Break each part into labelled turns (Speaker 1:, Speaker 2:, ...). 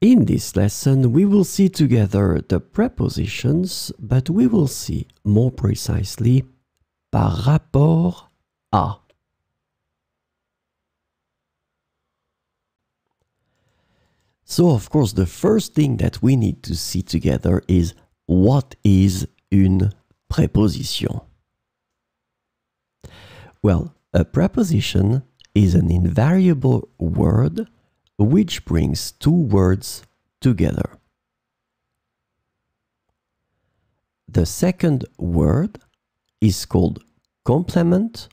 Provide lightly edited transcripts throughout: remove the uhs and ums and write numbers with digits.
Speaker 1: In this lesson, we will see together the prepositions, but we will see more precisely par rapport à. So, of course, the first thing that we need to see together is what is une préposition? Well, a preposition is an invariable word which brings two words together. The second word is called complement,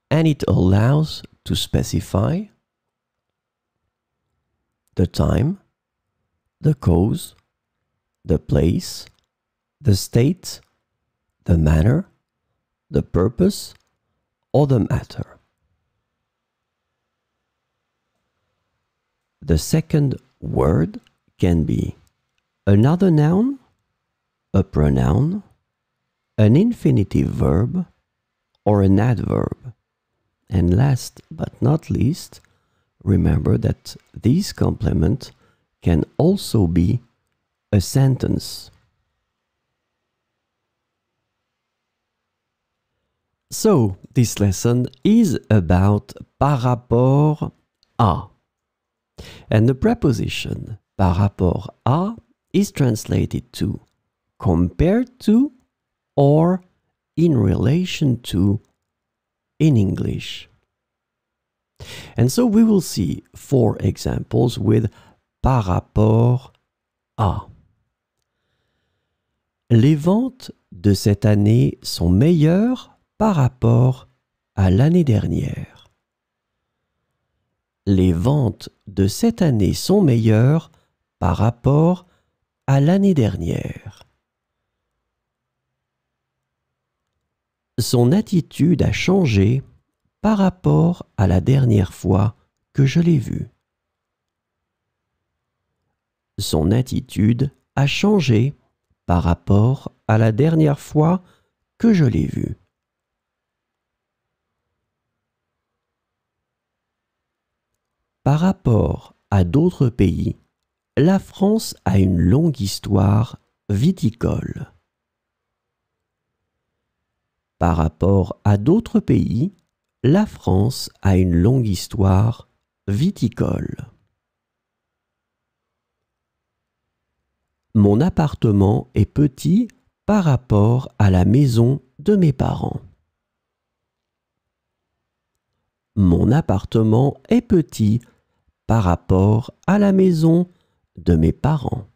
Speaker 1: and it allows to specify the time, the cause, the place, the state, the manner, the purpose, or the matter. The second word can be another noun, a pronoun, an infinitive verb, or an adverb. And last but not least, remember that this complement can also be a sentence. So, this lesson is about par rapport à. And the preposition par rapport à is translated to compared to or in relation to in English. And so we will see 4 examples with par rapport à. Les ventes de cette année sont meilleures par rapport à l'année dernière. Les ventes de cette année sont meilleures par rapport à l'année dernière. Son attitude a changé par rapport à la dernière fois que je l'ai vu. Son attitude a changé par rapport à la dernière fois que je l'ai vu. Par rapport à d'autres pays, la France a une longue histoire viticole. Par rapport à d'autres pays, la France a une longue histoire viticole. Mon appartement est petit par rapport à la maison de mes parents. Mon appartement est petit par rapport à la maison de mes parents.